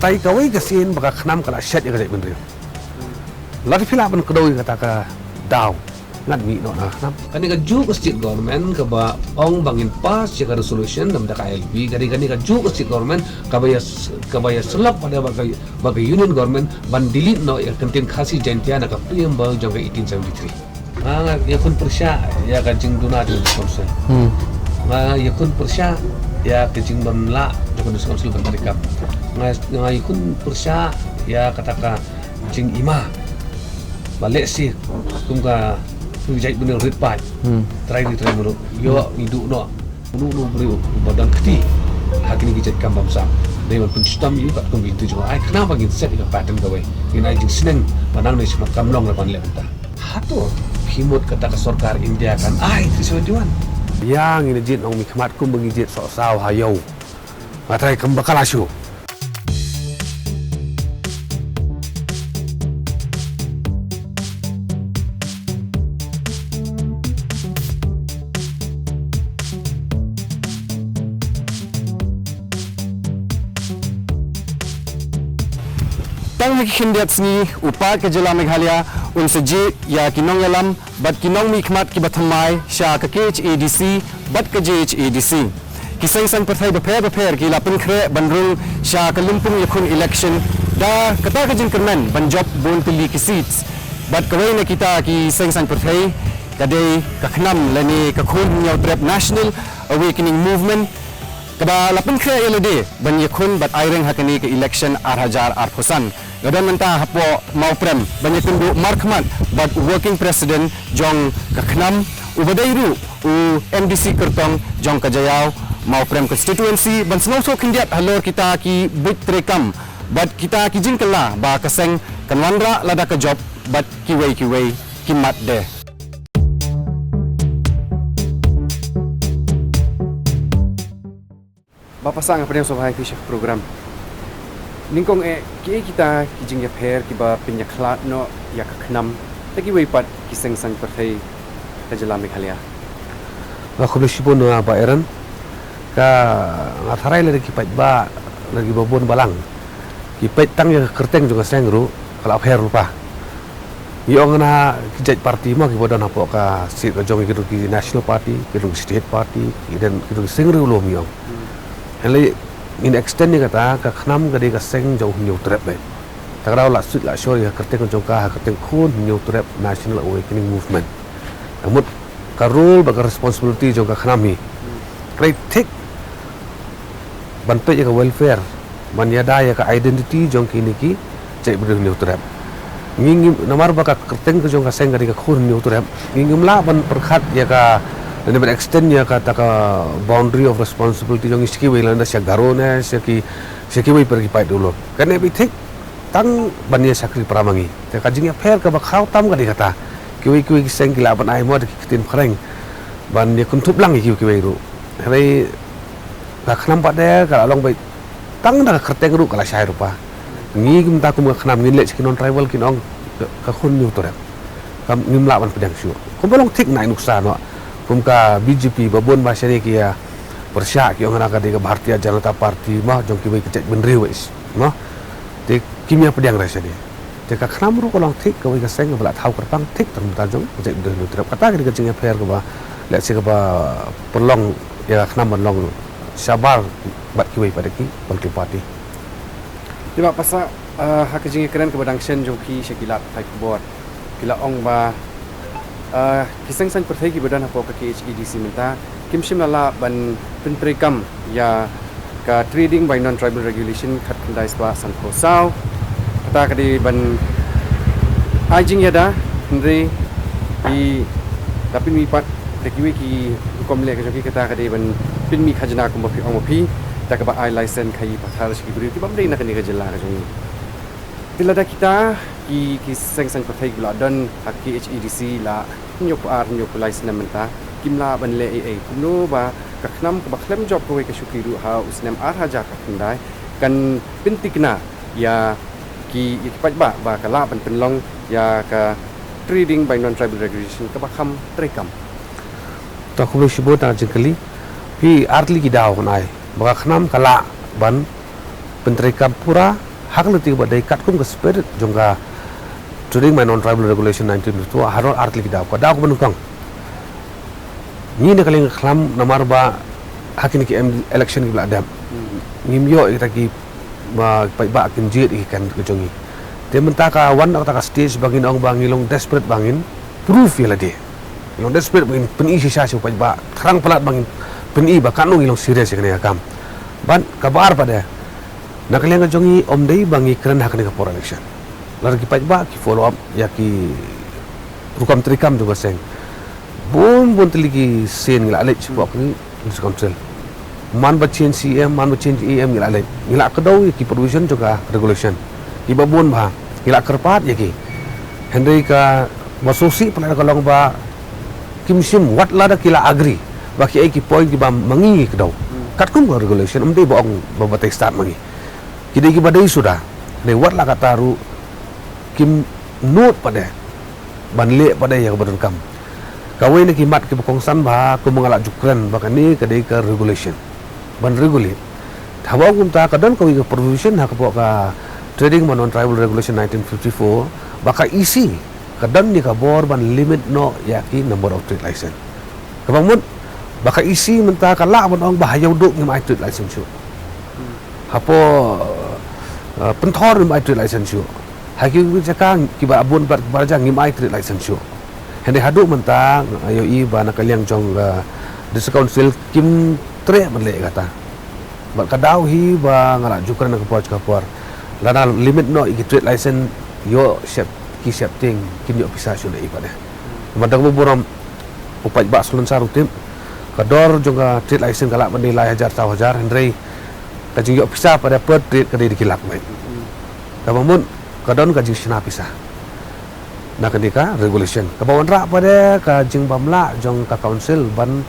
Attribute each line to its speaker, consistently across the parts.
Speaker 1: tai kawai kasin baka khnam kala shat ya kajai benri lati phila ban kedoi kata ka daw ngat mi no na khnam
Speaker 2: Kani ka juk state government ka ba ong bangin pass ya ka resolution dam da ka LB kani ka juk state government ka ba ya selap pada bagai union government ban delete no ya contain khasi jantia na ka priyam ba jong 1873 ya kun persya ya ka jing duna di council ya kun persya ya ka jing ban la jong council ban tarikam ya kun persya ya kataka jing ima balik sih kumka jahit bener red pipe try mulu yo hidup no beri badan keti hakini kijat kambam sam dengan pencustam itu kat kumbi itu juga ai kenapa gitu set dengan pattern gawe ini jing seneng panang ni semat kamlong lapan lek ta hatu himut kata ke sarkar India kan ai 371
Speaker 1: yang ini jin ong mikmat kum mengijit sok saw hayau matrai kembakalasyu
Speaker 3: Tang hikindiat sini upat ke Jela Meghalaya unsajit ya kinong yalam bat kinong mikmat ki bathamai sha ka KHADC bat ka JHADC kisang sang partai beper ki lapin kre banrung sha ka lumpung yakun election da kata ka jin kermen banjob bon pili ki seats bat kawai na kita ki sang partai kadai ka khnam lani ka khun nyaw trap national awakening movement kada lapin kre elade ban yakun bat aireng hakani ke election arhajar arphosan gadan menta hapo mau prem ban yakun du markmat bat working president jong kakhnam ubadairu u MDC kertong jong kajayau mau prem constituency ban snow so kindiat halor kita ki bit trekam bat kita ki jingkala ba kaseng kanwanra lada ka job bat kiwei kimat de Bapak sang apa yang sobat kisah program. Ningkong kita kijing ya per kiba penyaklat no ya kaknam lagi wipat kiseng sang partai Kajala Meghalaya.
Speaker 1: aku bersipun no apa eran ka ngatarai lagi kipat ba lagi babon balang kipat tang ya kerteng juga sengru kalau per lupa Yung na kijat party mo kibodan hapo ka sit ka jong ki national party ki state party dan ki singri ulom yung Hele in extend ni kata ka khnam ka de ka seng jong new trap be takraw la sut la shori ka kerteng jong ka kerteng khun new trap national awakening movement amut ka role ba ka responsibility jong ka khnam hi great thick ban pe ka welfare man yada ya ka identity jong kini ki cai bru new trap ngingim namar ba ka kerteng ka jong ka seng ka de ka khun new trap ngingim la ban perkhat ya ka dan dapat extend ya kata ka boundary of responsibility yang iski wei landa sia garona sia ki wei pergi pai dulu kan ebi thik tang bania sakri pramangi te ka jingya pher ka ba khau tam ka dikata ki wei seng ki laban ai mo ki tin phreng ban dia kun thup lang ki wei ru hai ka khnam pa de ka long bai tang da kerteng ru kala sai rupa ngi kum ta kum khnam ngin le non tribal kin ong ka khun nyu to rap kam nim la ban pedang syu kum bolong thik nai nuksa no Kumka BJP babon bahasa ni kia persyak yang nak ada Bharatiya Janata Party mah jong kibai kecek benri wes mah te kimia pediang rasa dia te ka khnam ru kolong thik ka ka seng bala thau kerpang thik tam ta jong kecek benri terap kata ke kecing fair ke ba lek se ke ba perlong ya khnam long sabar bat kibai pada ki Party Party
Speaker 3: Diba pasa hak jing keren ke badang sen jong ki sekilat thai board kila ong ba kisang sang partai ki badan hapo ka KHADC minta kimshim lala ban pentrekam ya ka trading by non tribal regulation khat khandai swa san ko saw kata kadi ban ajing yada ndre i tapi mi pat tekiwi ki komle ka joki kata kadi ban pin mi khajna ko mapi ong mapi ta ka ba I license khai pathar shi bri ti bam dei na kani ka jilla ka joki tilada kita ki seng sang partai gula dan hak KHADC la nyok license menta kimla ban le ai kumno ba kaknam ka baklem job ko ke syukiru ha usnem arhaja ka kendai kan pintikna ya ki pat ba kala ban penlong ya ka trading by non tribal regulation ka bakham trekam
Speaker 1: to aku boleh sebut nak jengkeli pi artli ki daw nai ba khnam kala ban pentrekam pura hak leti ba dai kat kum ka spirit jongga trading my non tribal regulation 1952 harol art liki daw ko daw ko benukang ni na kaling khlam namar ba hakin ki election ki bla dam ngim yo kita ki ba kin jit ikan ke jongi te mentaka wan ka stage bangin ong bangilong desperate bangin proof ya lade long desperate bangin peni sisa su ba terang pelat bangin peni ba kanu ngilong serious ya kene kam ban kabar pada nak kalian jongi om dei bangi keren hak ni for election lar ki ba ki follow up ya ki rukam trikam juga seng bon teligi sen ngila alej bok ni council man ba change CM man ba change EM ngila alej ngila kedau ki provision juga regulation ki babon ba ngila kerpat ya ki Henry ka masusi pala kalong ba kimsim wat la da kila agree ba ki ki point ki ba mangi kedau kat kum regulation dei ba ong ba batai start mangi kidai ki badai sudah ne wat la kataru kim note pada banle pada yang berengkam kawai ni kimat ke bokongsan bah ku mengalak jukran bahkan ni kedai ke regulation ban regulate thawa kum ta kadan kawai ke provision hak ka trading non tribal regulation 1954 baka isi kadan ni ka bor ban limit no yaki number of trade license kabamut baka isi menta kala ban ong bahaya duk ngam trade license su hapo pentor ngam trade license su haki jaka kiba abun barja ngam trade license su Hendak haduk mentang ayo i ba nakaliang jong desa council kim tre berle kata ba kadau hi ba ngara jukran nak kapor lana limit no i trade license yo siap ki siap ting kin yo bisa sudah i pada madang buram upai ba sulun saru tim kador jong trade license kala bernilai hajar Henry kajing yo bisa pada per trade kadai dikilap mai kamun kadon kajing sina pisah nak ketika regulation kabawan rak pada kajing bamla jong ka council ban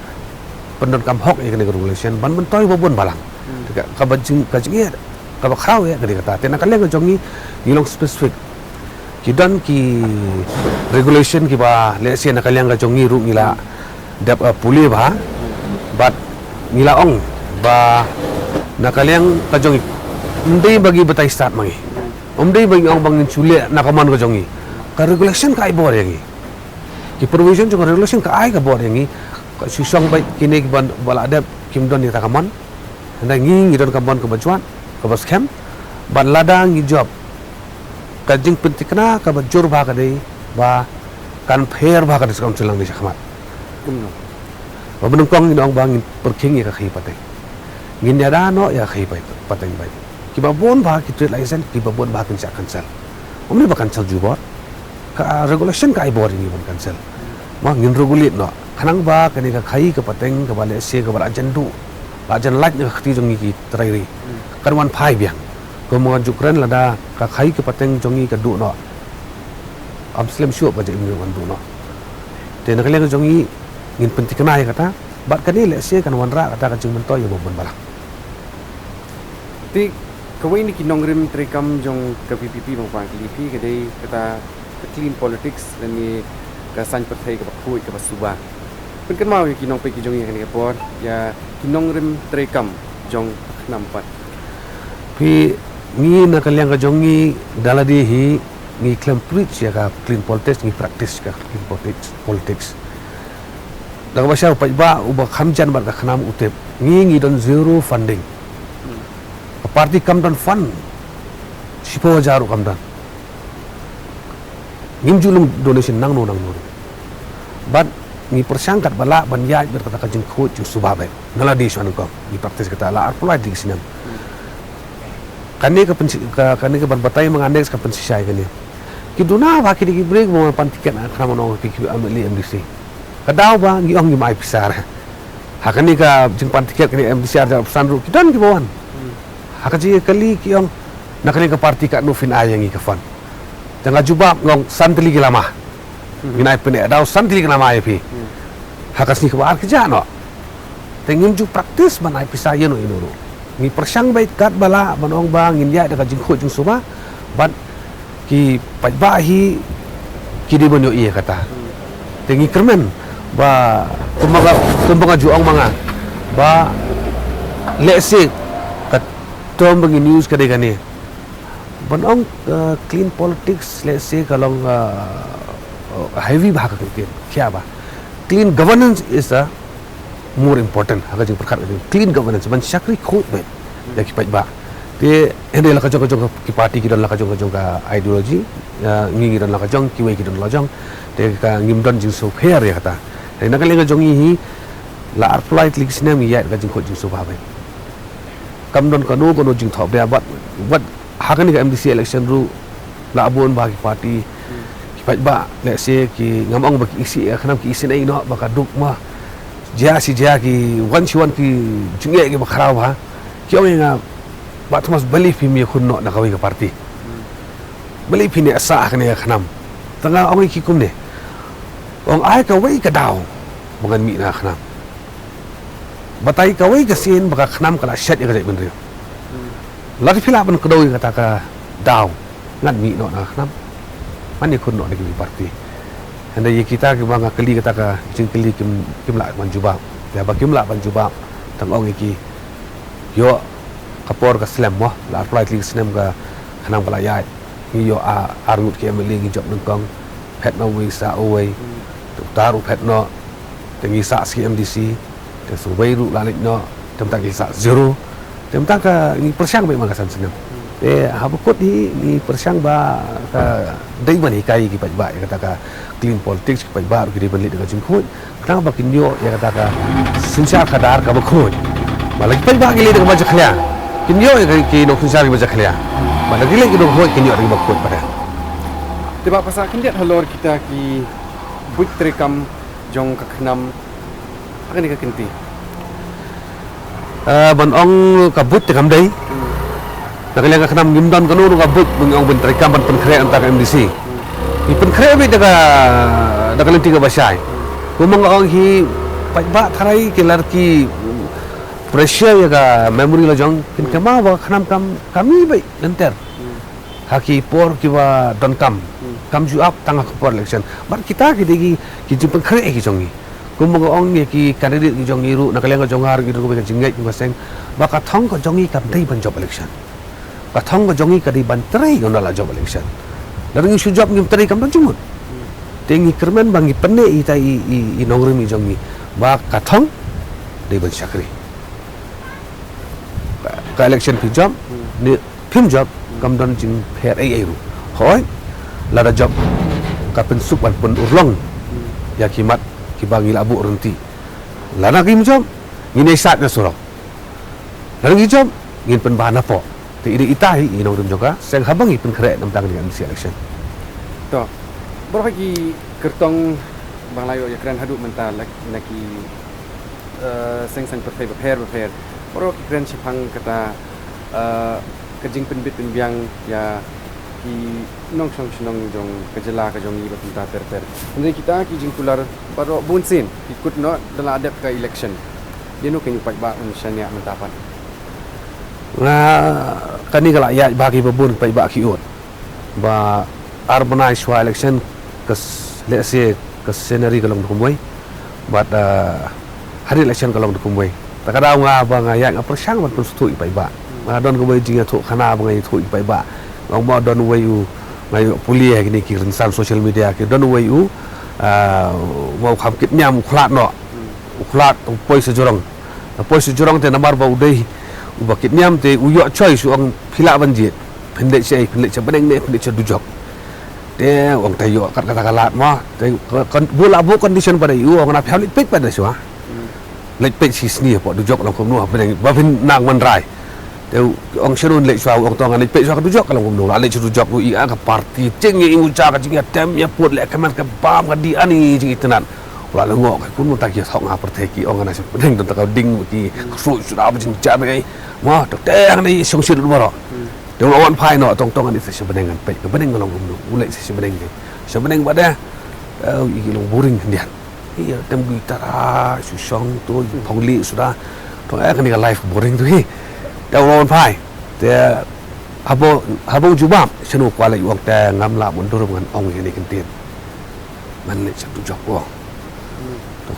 Speaker 1: pendon kam hok ya kenika regulation ban mentoy bobon balang kabajing kajing ka bakraw ya kenika ta tena kaleng jong ni ngilong specific kidan ki regulation ki ba lesi nak kaleng jong ni ru ngila dap puli ba bat ngila ong ba nak kaleng ka jong ndai bagi betai start mangi umdai bagi ong bangin chule nakaman ka jong ni ka regulation ka ibor yangi ki provision jong regulation ka ai ka bor yangi ka susong bai kini ban bala ada kim don ni takaman anda ngi don kaman ka bajuan ka bas camp ban ladang ngi job ka jing pentikna ka bajur ba ka dei ba kan pher ba ka diskam silang ni sakmat ba menungkong ni ong bangin perking ya ka khai patay ngin ya no ya khai patay bai ki babon ba ki trade license ki babon ba kan sa cancel umni ba cancel jubor ka regulation ka ibor ni bon cancel ma ngin regulate no khanang ba kani ka khai ka pateng ka bale se ka bala jandu la jan laj ni khti jongi ki trairi karwan phai biang ko mo jukran lada ka khai ka pateng jongi ka du no am slim shu ba jeng wan du no te na kale jongi ngin pentikna ya kata bat kani le se kan wan ra kata ka jeng mentoy ya bon bala
Speaker 3: ti kawai ni kinong rim trekam jong ka PPP bang pang klipi kadai kata clean politics dan ni kasan pertai ke bakui ke basuba pen kan mau kinong pe ki jong yang ni kapor ya kinong rim trekam jong nampat
Speaker 1: pi ni na kaliang ka jongi daladi hi ni claim preach ya ka clean politics ni practice ka clean politics daga basar pa ba uba khamjan bar ka khnam utep ngi don zero funding a party come down fund sipo jaru come down ngim julum donation nang no but ni persangkat bala ban ya berkata kajing khot ju subabe ngala di suan ko ni praktis kata la apply di sinam kani ka ban batai mengandex ka pensisai kani kiduna ba ki di break mo pan tiket akram no ki amli MDC kadaw ba ngi ong mai pisar hakani ka jing pan tiket kani MDC ar sanru kidan ki bawan hakaji kali ki ong nakani ka parti ka no fin ayangi ka fan jangan jubab ngong santili lama minai pene daw santili lama ya pi hakas ni kebar kerja no tengim ju praktis banai pisaya no inuru ni persang bait kat bala manong bang india da jingkho jing suba ban ki pajbahi ki di bonyo iya kata tengi kermen ba kumbaga juang manga ba let's say kat tom bagi news kadai kani Banong clean politics, let's say kalau heavy bahag kentin, kya ba? Clean governance is a more important. Haka jeng perkat clean governance. Man syakri khut baik, dah kipat ba. Dia hendak lah kajong ki parti kita lah kajong ka ideologi, ngi kita lah kajong kiwai kita lah kajong. Dia ka ngimdon jeng so fair ya kata. Dia nak lagi kajong ini la apply klik sini mi ya kajong khut jeng so baik. Kamdon kanu jeng thop dia buat hakan ni MDC election ru la abon bagi parti kipat ba let's say ki ngamong bagi isi kanam ki isi nai no baka duk ma jia ki wan ki jingye ki bakarau ha ki ong nga ba thomas belief mi khun no na kawi ka parti belief ni asa kan ya kanam tanga ong ki kum ne ong ai ka wei ka daw bangan mi na kanam batai ka wei ka sin baka kanam kala shat ya ka jai benri lagi pila ban kedoi kata ka daw ngan mi no na kanam mani kun no de ki parti anda ye kita ki banga keli kata ka jing keli kim la ban juba ya ba kim la ban juba tang ong ki yo kapor ka slam mo la apply kli slam ka kanam kala yai ni yo arut ki emeli ki job nang kong pet no wi sa away taru pet no tengi sa ski MDC te su wei ru la lik no tem tak ki sa zero tem tak ka ni persiang bai mangkasan senam habukut ni persiang ba ka dai ban hikai ki pajba ya kata ka clean politics ki pajba ki ban lit ka jingkhut tang ba kinyo ya kata ka sinsa khadar ka bakhut malagi pajba ki lit ka ba jakhlia kinyo ya ki no sinsa ki ba jakhlia malagi lit ki no hoi kinyo ki bakhut pada
Speaker 3: Tiba pasal kendiat halor kita ki buik terekam jong kaknam akan ni kenti.
Speaker 1: Ban ong kabut tekam dai. Nakaliang ka kanam ngimdon kanu ru kabut bung ong ben terekam ban penkre antar MDC. Ni penkre be daga tiga basai. Kumang ong hi pajba tharai kelar ki pressure ya ka memory la jong kin kama wa kanam kami bai enter. Haki por kiwa don kam ju up tangah por election bar kita ki degi ki jumpa khare ki jongi kumong ong ye ki candidate ki jongi ru nakaliang ka jongar ki ru ka jingai ki baseng baka thong ka jongi kam dei ban job election ka thong ka jongi ka di ban trai ka la job election larang su job ngim trai kam jumut tengi kermen bangi penne i tai i nongri mi jongi ba ka thong dei ban sakri ka election pi job ni phim job kam don jing pher ai ru hoi lada job kapen supan pun urlong ya kimat kibangi labu renti lana kim job ngine sat na surau lana kim job ngin pen bahan apa ti ide itai inong dum joka seng habangi pen kre nam tang dengan election
Speaker 3: To berapa ki kertong bang layo ya keren hadu mental naki seng prepare berapa ki keren sipang kata kejing penbit penbiang ya ki nong senong jong kejela ka jong iba pinta ter jadi kita ki jingkular baro bunsin ikut no dalam adat ke election dia no kenyu pak ba manusia mentapan
Speaker 1: nga kani kala ya bagi babun pai ba ki ot ba urbanized wa election kes let's say kes scenery kalong dukumboy but hari election kalong dukumboy takada nga ba nga ya persang ban pun pai ba don ko boy jinga tho khana ba ngai tho pai ba ngong mo don wayu ngai puli ha kini ki rinsan social media ki don wayu mau kham kit nyam khlat no khlat poi sejorong te namar ba udai uba kit nyam te uyo choi su ong phila banjit phinde sei phinde chabaneng ne phinde chadujok te ong tayo kat kata kalat mo te bola bu condition pada yu ong na phali pek pada su ha lek pek sisni po dujok long kom no ba phin nang man rai Teu ong serun lek suau ong tongan lek pek suau dujok kalau ngomong lek dujok lu ia ka parti ceng ye nguca ka cing tem ya put lek kaman ka bam ka di ani cing itenan la ngok ka kun tak ya thong a perteki ong ana se pedeng tak ding ki su sudah ba cing jar ngai mo tok teng ni song sir lu baro teu lawan phai no tong tongan se pedeng kan pek ka pedeng kalau ngomong ulek se pedeng ni se pedeng bada i long boring ndian iya tem gitara su song tu phongli sudah to ka ni ka life boring tu hi Tau lawan pai, dia habo jubam, senu kuala uang teh ngamla mundur dengan ong ini kentin, mana satu jok uang,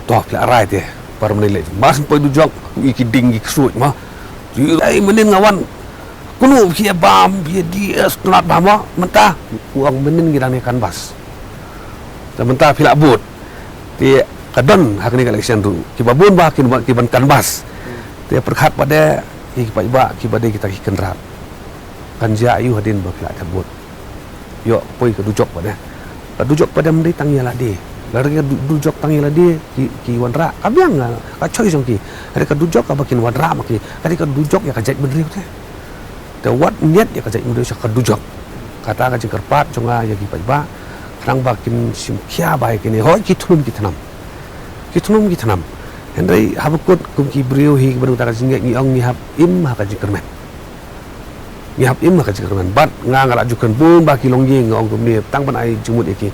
Speaker 1: toh pelarai dia, para menilai, mas poi tu jok, iki dinggi kesuit mah, jadi menin ngawan, kuno kia bam kia dia setelah bama mentah uang menin girang ni kanvas dan mentah pilak but dia kadon hak ni election tu kibabun bah kiban kanvas dia perkat pada kiba kibade kita kenrat kanja ayu hadin bah pilak kabut yo poi kedujok pada mendai tangi lah dia lari kedujok tangi lah dia ki wanra kabiang ka choi jong ki ada kedujok ka bakin wanra maki ada kedujok ya kajat bendri tu the what niat ya kajat bendri sa kedujok kata ka jengkerpat jonga ya ki ba rang bakin sim kia bai kini hoi ki tanam hendai habukut kum ki brio hi baru ta ka jingek ni ong ni hab im ha ka jengkermen ni hab im ha ka jengkermen bat ngala jukan bun ba ki longyeng ong kum ni tang pan ai jumut iki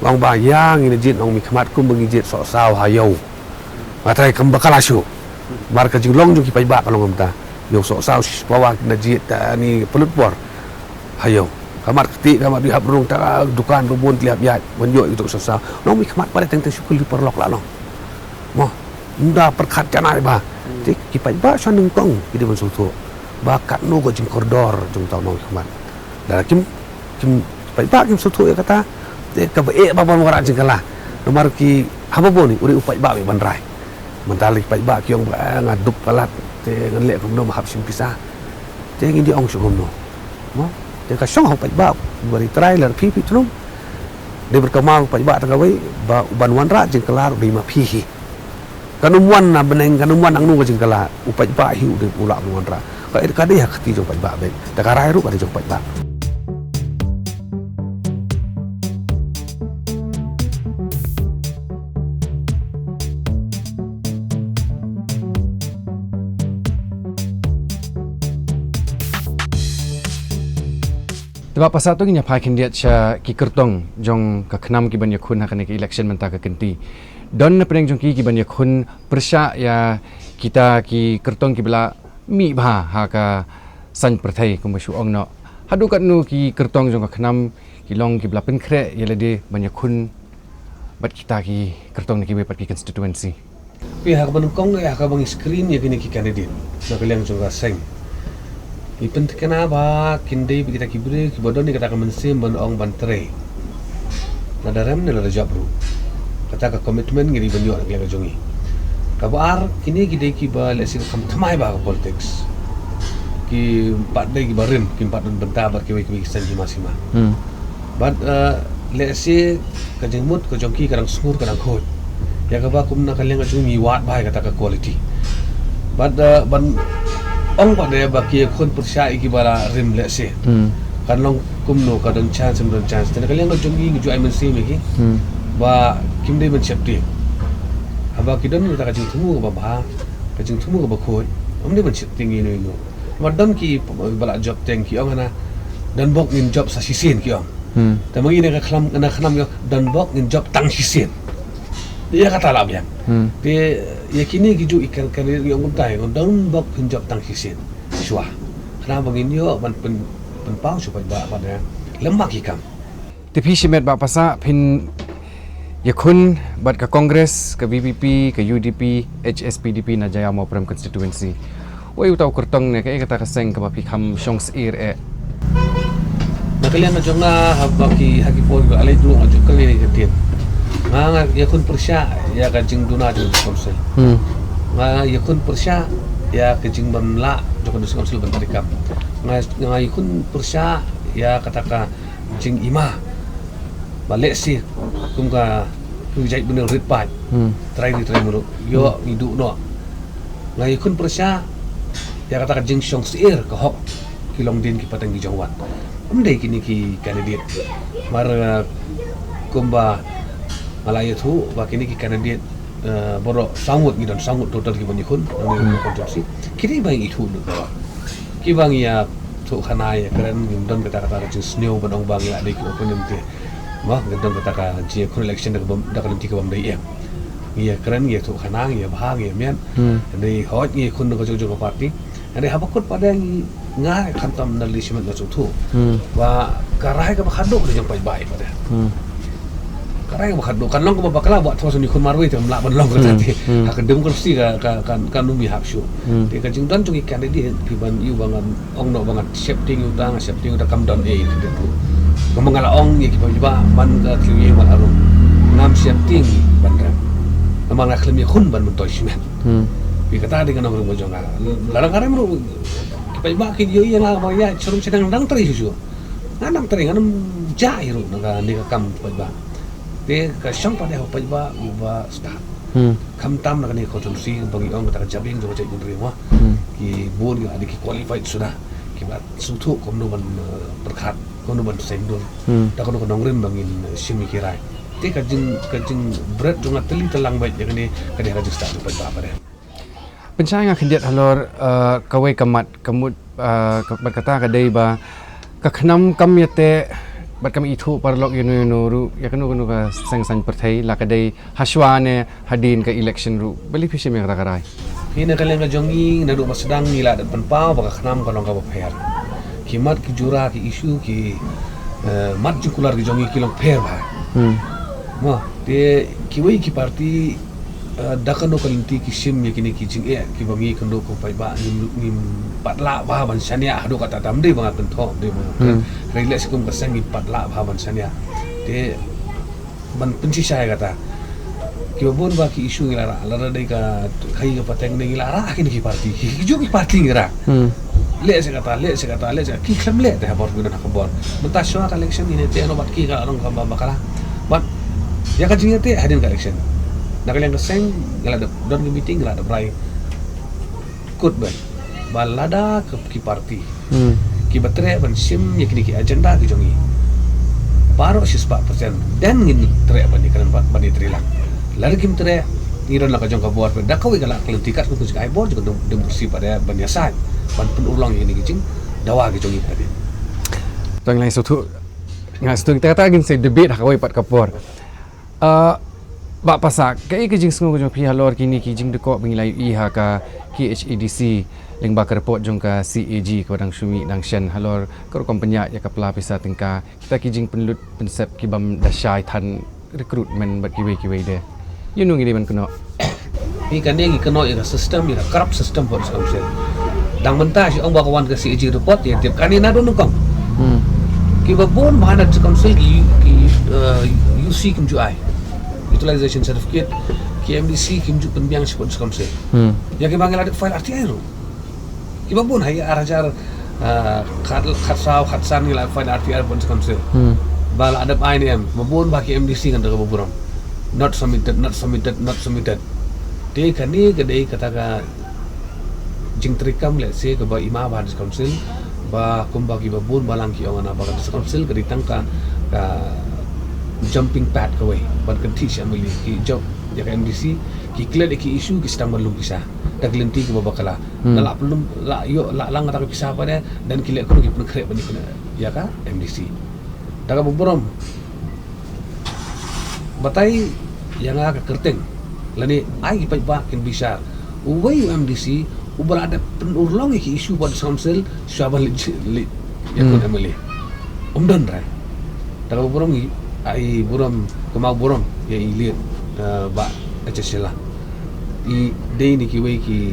Speaker 1: ong ba yang ini jit ong mi khamat kum bangi jit so saw hayau matrai kam bakalashu bar ka jinglong ju ki pai ba kalong amta yo so saw bawa na jit ni pelut por hayau kamat keti kamat di hab rung ta dukan rubun lihat ya menyo itu so saw no mi khamat pada teng syukul di perlok la long mo nda perkat janai ba tik ki pai ba san nung kong ki ban so to ba kat no go jing koridor jung tau no khamat da kim pai ba kim so to ya kata ka ba ngora jengkala nomor ki haba boni uri upai ba ban rai mentali pai ba ki ong ba ngadup palat te ngle kum no mahap sim pisah te ngi di ong sugum no mo te ka song pai ba bari trailer pi tulung de berkemau pai ba tagawai ba ban wan ra jengkala ri ma pi kanumuan na beneng kanumuan ang nu jengkala upai ba hi de pula wan ra ka de ya khati jo pai ba be ta ka rai ru ka jo pai ba
Speaker 3: Sebab pasal tu nya pakin dia cha ki kertong jong ka khnam ki ban yakhun hakane ki election menta ka kenti don na peneng jong ki ban yakhun persya ya kita ki kertong ki bela mi bha ha ka san prathai kum su ong no hadu kat nu ki kertong jong ka khnam ki long ki bela pen khre yele de ban yakhun bat kita ki kertong ni ki be pat ki constituency
Speaker 2: pi hak ban kong ya ka bang screen ya kini ki candidate na kalian jong ka seng ipen kena ba kindai kita kibre ki bodon ni kata ka mensem ban ong ban tre na daram ne la jabru kata ka commitment ngiri ban yo ka jongi ka bar kini ki dei ki ba lesin kham thamai ba politics ki pat dei ki barim ki pat don benta ba ki ki san ji masima but lesi ka jengmut ka jongki karang sungur karang khot ya ka ba kum na kaleng ka jungi wat ba kata ka quality but ban ong pada baki kon persya iki bara rim lese kan long kumno ka don chance ten kalian no jongi ngi ai mensi meki ba kimdei men chepti aba kidon ta ka jing thumu ba ba ka jing thumu ba khoi omde men chepti ngi no wadam ki bala job teng ki ong ana dan bok ngin job sa sisin ki ong ta mangi ne ka khlam yo dan bok ngin job tang sisin dia kata lah biang dia yakini gitu ikan kali yang untai don bok pinjok tang kisin sua karena begini yo ban pen pau supaya ba pada lemak ikam
Speaker 3: tapi simet ba pasa pin yakun bat ka kongres ka BBP ka UDP HSPDP na jaya mau prem constituency wai utau kertong ne ka kata ka seng ka ba pikam shong sir
Speaker 2: na kalian na jonga habaki hakipon ko alai dulu ajuk kali ni ketin nga yakun persya ya kajing duna jung konsel nga yakun persya ya kajing bamla jung konsel bentarikam nga yakun persya ya kataka jing ima balik sih kumka kujai bener ritpat try mulu yo ngidu no nga yakun persya ya kataka jing syong sir ka hok kilong din ki patang di jawat amdai kini ki candidate mar kumba Malaya tu, bakini ki candidate borok sangut ni dan sangut total ki banyakun, nang konstruksi. Kini bang itu nu bawa. Ki bang ya tu khanai keren dan kata-kata je snew banong bang ya dei ki opinion te. Mah dan kata-kata je kun election dak dalam ti ka bang dei ya. Iya keren ya tu khanang ya bahang ya mian. Dei hot ni kun ko jo parti. Ada habakut pada ngai kantam nalishment na tu. Wa karai ka bakado ko jang pai bai pada. karena bukan kan long ko bakala buat terus ni kun marwe tu melak ban long ko tadi hak demokrasi kan numi hak syu te ka jing dan chung ikan di ban yu bangan ong no bangat shifting utang kam don e de tu mengala ong ye ki ba man ka kliye ban arum ngam shifting ban ram amang nak kliye khun ban mun toy shimen pi kata dengan orang bojonga larang arem ru ki ba ki yo yang ba ya churum sedang dang teri syu nganam teri nganam jai ru naga ni ka kam ba te ka syang pada ho ba start kam tam naga ni konstitusi bagi ong kata jabing jo cai gundri wa ki bon ki ada ki qualified sudah ki ba sutu kom no ban berkat kom no ban sendul da kono nongrim bangin simi kirai te ka jing berat jonga teli telang baik yang ni ka dia register ba pada
Speaker 3: Pencahaya nga kendiat halor kawai kamat kamut berkata kadai ba kaknam kam yate bat kami itu parlok yunu ru ya kanu ka sengsan pertai la kadai haswane hadin ka election ru beli pisi me rakarai
Speaker 2: hina kalian ka jongi na du masdang nila dat panpau baka khnam kalong ka bapher kimat ki jura ki isu ki mat jukular ki jongi kilong pher ba ma te kiwai ki parti dakano kalinti ki sim ye kini ki jing ki bangi kando ko pai ba nim patla ba ban sania hadu kata tamde bang tentho de bang relek sikum kasang patla ba ban sania te ban penci saya kata ki bon ba ki isu ngilara lara dei ka khai ka pateng de ngilara kini ki parti ki ju ki parti ngira le se kata ki klam le de habor guna ka bor menta shwa collection ini te no bat ki ka rong ka ba bakala bat ya ka jing te hadin collection nak yang keseng ngelada don meeting ngelada brai kut ban balada ke ki parti ki batre ban sim ya kini ki agenda ki jongi baru 4% dan ngini tre ban kan ban trilang lari kim tre ngiron la ka jong ka bor da kawi kala kelentikat ku ka bor juga demokrasi pada ban yasai ban pun ulang ini ki jing dawa ki jongi tadi
Speaker 3: tong lain sutu ngai sutu kita kata gin se debate kawai pat kapor Bak pasak, kai ke jing sengu jong pihak lor kini ki jing dekok bengilai iha ka KHADC ling bakar report jong ka CAG ko dang Syumi dang Shen halor ko kompanya ya ka pelapisa tingka kita ki jing penlut pensep ki bam dasyai tan recruitment bat kiwe de. You know ngini man kena.
Speaker 2: Ni kan dia kena ya sistem ya corrupt system for council. Dang mentah si ong bakawan ke CAG report ya tiap kali na don kong. Ki babon mana council ki UC kim ju ai. Utilization certificate KMDC kimju penbiang support council ya ke bangal ada file RTI ru ki babon hay arajar khatsan nila file RTI support council bal ada INM babon ba KMDC kan daga baburam not submitted de kan ni gede kata ka jing trikam let's say ke ba ima ba council ba kumba ki babon balang ki ongana ba council ke ditangka ka jumping pad kawai ban kanti siya mali ki job ya MDC ki clear ki issue ki sedang belum bisa dak lenti ki babakala la belum la yo la lang ta ki sapa de dan ki le ko ki pun krep bani kuna ya ka MDC daga buburom batai yang aga kerteng lani ai ki pa kin bisa uwai MDC ubal ada penurlong ki issue pada council syabal li ya ko mali umdan rai daga buburom ni ai buram kemau buram ya ilir ba acesela I day ni kiwai ki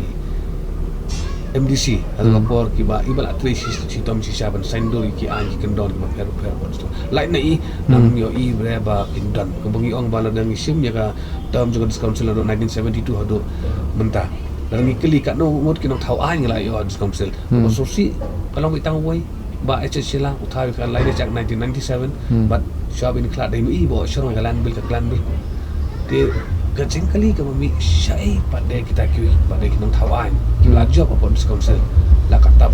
Speaker 2: MDC atau lapor ki ba ibal atresi si tom si saban sendol ki an ki kendon ki per bonsto lain nai nang yo I breba kindon kembungi ong bala dang isim ya ka tom juga council 1972 hado mentah dan ngikeli kat no mot ki nong thau ai ngla yo council so si kalau mitang woi ba HSL utai ka lain jak 1997 but shop in klat dai mi bo shorong galan bil ka klan bil te gajeng kali ka mi syai pada kita ki pada kinong thawan ki la job apa council la kata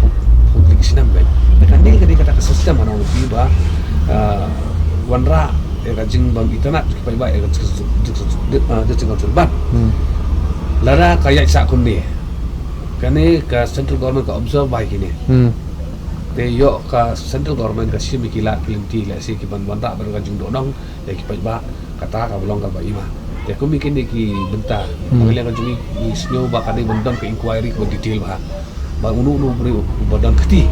Speaker 2: public sinam bai kan ni kata ka sistem ana ubi ba wanra e gajeng bang internet ki bai e gajeng council ban lara kayak sa kun ni kan ni ka central government ka observe bai kini te yo ka central government ka simi kila kilinti la si ki ban tak ber gajung donong ya ki ba kata ka belong ka ba ima te ko mi kini ki benta ngale ka jumi ni snyo ba ka ni bendam ke inquiry ko detail ba unu beri badan keti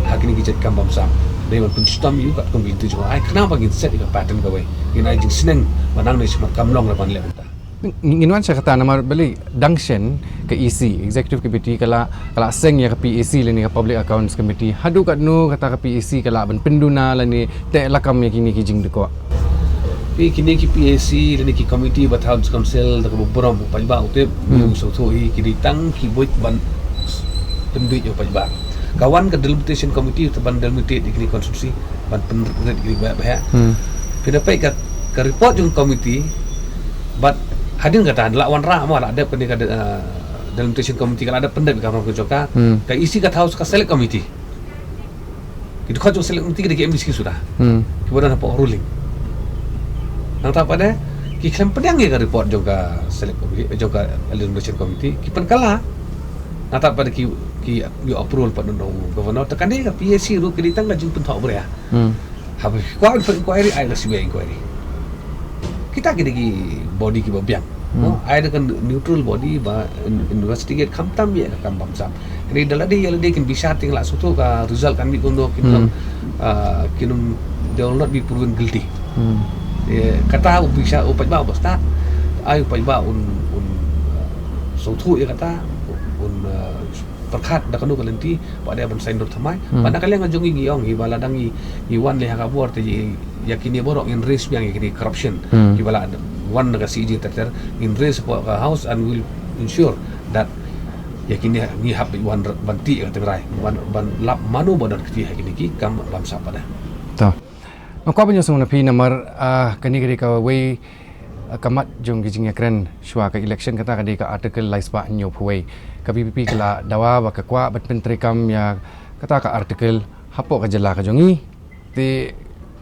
Speaker 2: hakini ki jet kam bamsam Dewan penstam yu kat kong bintu juga. Ai kenapa gin set ika pattern kawai. Gin ai jing seneng manang ni semat kamlong lapan lek ta.
Speaker 4: Nginwan saya kata nama beli Dangshen ke EC Executive Committee kala seng ya ke PAC lani ke Public Accounts Committee hadu kat nu kata ke PAC kala ben penduna lani te lakam ya kini kijing deko.
Speaker 2: Pi kini ki PAC lani ki committee bat House Council dak beberapa pajba utip yu so kini tang ki boit ban pendui yo pajba. Kawan ke Delimitation Committee ban delimitate kini konstruksi ban pendet kini ba. Pina pai ke report jung committee but hadin kata lawan ra mo ada pendek ada Delimitation Committee kalau ada pendek kamar kejoka ka isi kat House ka Select Committee. Itu kau Select Committee ke MDC sudah. Kemudian apa ruling. Nang tak pada ki klaim pedang ya ka report juga Select Committee juga Delimitation Committee ki pen kala. Nang tak pada ki you approve pada dong governor tekan dia ka PAC ru ki ditang lajing pen thok bre ya. Habis kau inquiry ai la sibe inquiry. Kita kira body ki babiang. Ada kan neutral body ba investigate kamtam ya kam bamsam. Ini dalam dia kan bisa tinggal suatu ka result kan bikondo kinum they will not be proven guilty. Kata bisa upai ba basta. Ai upai ba suatu ya kata perkat dah kanu kalenti pada ban sign dot thamai pada kalian ngajongi giong hi bala dangi hi wan le ha kabur te yakini borok in risk yang yakini corruption hi bala wan naga CG ter in risk for a house and will ensure that yakini ni hab wan banti ka tengrai ban lap manu bodan kiti yakini ki kam bamsa pada
Speaker 4: ta no ko banyo sungna pi namar kani gari ka we kamat jong gijing kren shwa ka election kata ka ka article laispa nyo phoi ka PPP kala dawa ba ka kwa bat pentri kam ya kata ka article hapo ka jala ka jongi te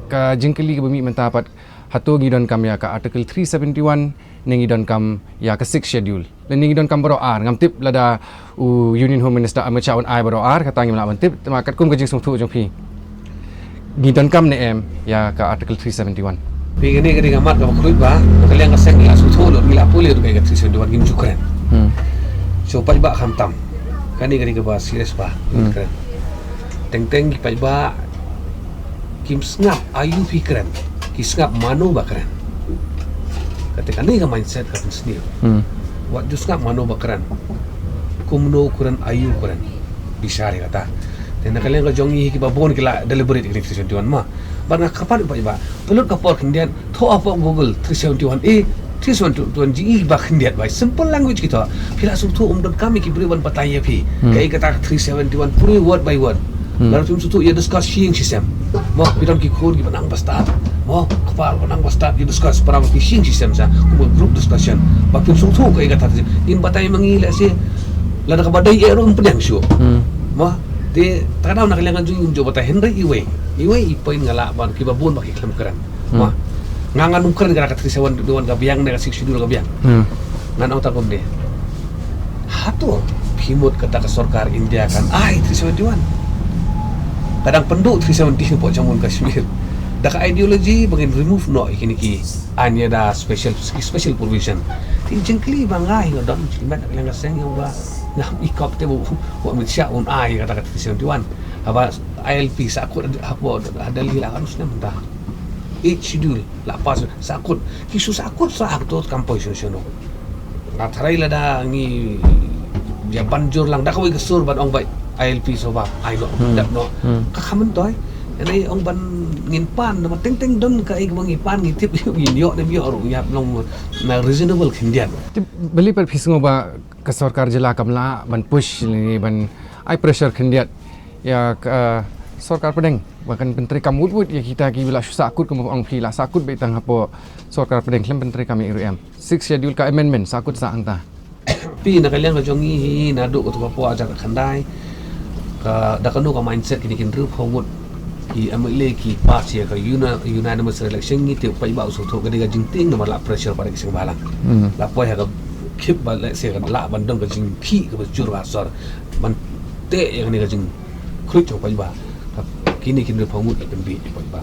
Speaker 4: ka jingkeli ka bumi mentapat hato gidon kam ya ka article 371 ningi don kam ya ka 6 schedule dan ningi don kam baro ar ngam tip lada union home minister Amit Shah on ai baro ar kata ngi mala tip makat kum ka jing sung thu jong pi gidon kam ne em ya ka article 371
Speaker 2: Pingini kini ngamat ka makruit ba kalian ngaseng la sutu lo gila puli tu kayak tisi dua gim cukren. So pajba khamtam. Kani ka ba serius ba. Keren. Teng pajba kim snap ayu fikran. Ki snap mano ba keren. Ketika ni ka mindset ka sendiri. Wat just snap mano ba keren. Kumno kuran ayu kuran. Bisa kata. Dan kalian ka jongi ki babon kila deliberate kini tisi dua ma. Bana kapan ba pelut kapor kendian tho apa Google 371A 371G ba kendian ba simple language kita pila sutu dan kami ki beri wan pataya pi kai kata 371 puri word by word lalu tum sutu ia discuss shing system mo bidon ki code ki banang basta mo kapal banang basta di discuss para ki shing system sa group discussion ba tum sutu kai kata in batay mangila si lada ka badai ero pedang syo mo de takadaw na kailangan yung batay Henry Iwe ipoin ngala ban ki babon ba ki klam keren wah ngangan keren gara ka trisawan duan ka biang na ka siksidul ka biang ngan ta kom de hato pimot kata ka sarkar India kan ai trisawan kadang penduk trisawan di po jamun Kashmir da ka ideology bangin remove no ikini ki anya da special provision tin jengkli bangai ngodon limat kailangan seng yang ba ngam ikop te bu Amit Shah on ai kata ka trisawan apa ILP sakut apa ada lila harusnya mentah schedule lapas sakut kisu sakut sakut kampoi sono na tharai lada ngi ya banjur lang da kawai kesur ban ong bai ILP soba ai no dak no ka khamen toy ini ong ban ngin pan na teng don ka ig bangi pan ngi tip ngin yo ne bio ru ya long na reasonable khindian
Speaker 4: beli per pisngo ba ka sarkar jila kamla ban push ni ban ai pressure khindiat ya sarkar pedeng bahkan menteri kamut ya kita ki bila sakut ke ong phi la sakut be tang hapo sarkar pedeng klem menteri kami RM 6 schedule ka amendment sakut sa angta
Speaker 2: pi na kalian ka jongi na do ko papo aja ka khandai ka da kanu ka mindset kini kin ru phongut ki amle ki pas ya ka unanimous election ni te pai ba so tho ka diga jingting na la pressure pada kising balang la po ya ka khip ba le se ka la ban dong ka jing phi ka jur ba sor ban te ya ni ka jing kruit cho pai ba kini phongut kan bi pai ba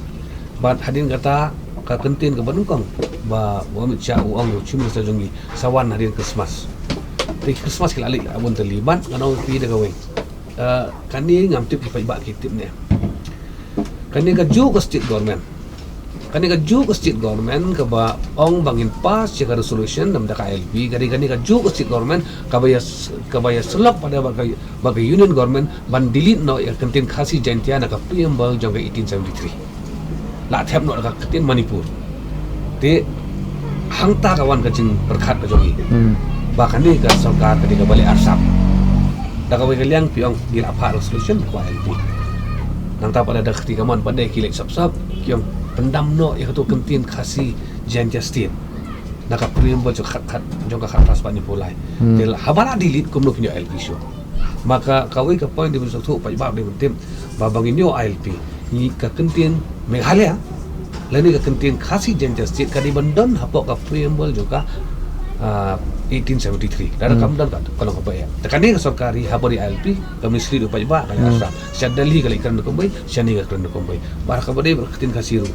Speaker 2: ban hadin kata ka kentin ka banungkong ba Amit Shah uang yo chumi sa jongi sawan hadin Christmas kila alik abun terlibat ngano pi de gawe kani ngam tip pai ba ki tip ne kani ka ju ka state government kani ka ju ka state government ka ba ong bangin pass ya ka resolution dam da ka LP kani ka ju ka state government ka ba ya selap pada bagai union government ban delete no ya kantin khasi jantia na ka preamble jong ka 1873 la thep no ka kantin Manipur te hangta kawan ka jing berkat ka jongi bahkan ni ka sarkar ka balik arsam da ka bai liang piong gila apa resolution ko LP nang ta pada ketika man pada kilek sap yang pendam no ya tu kentin khasi jantia state nak preamble jo khat jong ka khat pas pani pulai del habara delete kum no pinyo LP show maka kawai ka point di besok tu pa ba de tim babangin yo LP ni ka kentin Meghalaya lani ka kentin khasi jantia state ka di bandon hapok ka preamble jo ka 1873 dara kam dan kalau apa ya tekani ka sarkari habari LP kami sri do pa ba kali asam syadali kali kan ko bai syani ka kan ko bai bar ka bade berketin khasiru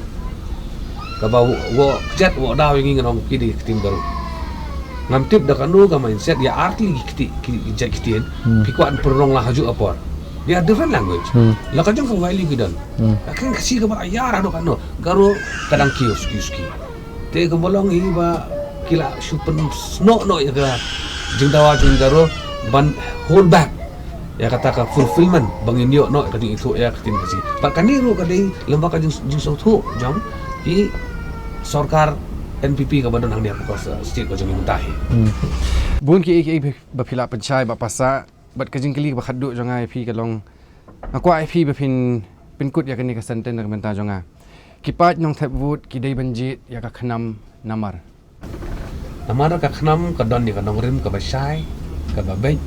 Speaker 2: ka ba wo jet wo daw yang ngin ong kidi ketin baru ngam tip da kanu ka mindset ya artli kiti jet kitin pikuan perong lah haju apor dia different language la ka jong ka waili gidan akan kasi ka ba ayara do kanu garo kadang kios te ka bolong hi ba kila super no ya ka jengdawa jenggaro ban hold back ya kata ka fulfillment bangin yo no kading itu ya ketin kasi pakani ru kading lembaga jing sautu jam di sarkar NPP ka badon hang dia ko state ko jeng mentahi
Speaker 4: bun ki ek bapila panchai bapasa bat kajing kali ba khaddu jonga IP kalong akwa IP bapin pinkut ya kani ka senten na menta jonga kipat nong thep wood ki dei banjit ya ka khnam namar
Speaker 2: namara ka khnam ka don ni ka nongrim ka basai ka babej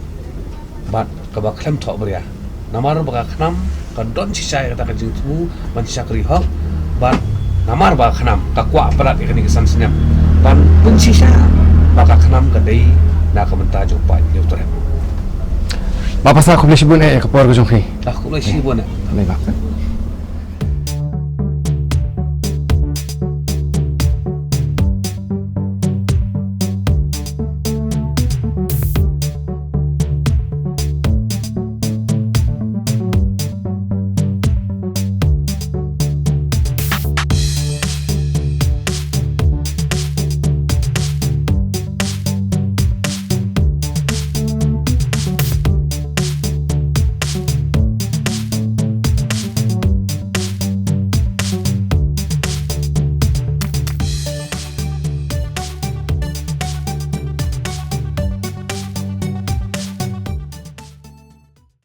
Speaker 2: bat ka ba klem tho bria namara ba ka khnam ka don sisai ka ta ka jing tu ban sakri hok bat namar ba khnam ka kwa parat ka ni ka san senyam ban pun sisa ba ka khnam ka dei na ka menta jo pa ni utore
Speaker 4: bapasa khubli shibun e ka por ko jong khi
Speaker 2: aku lai si bona
Speaker 4: Baik, Pak.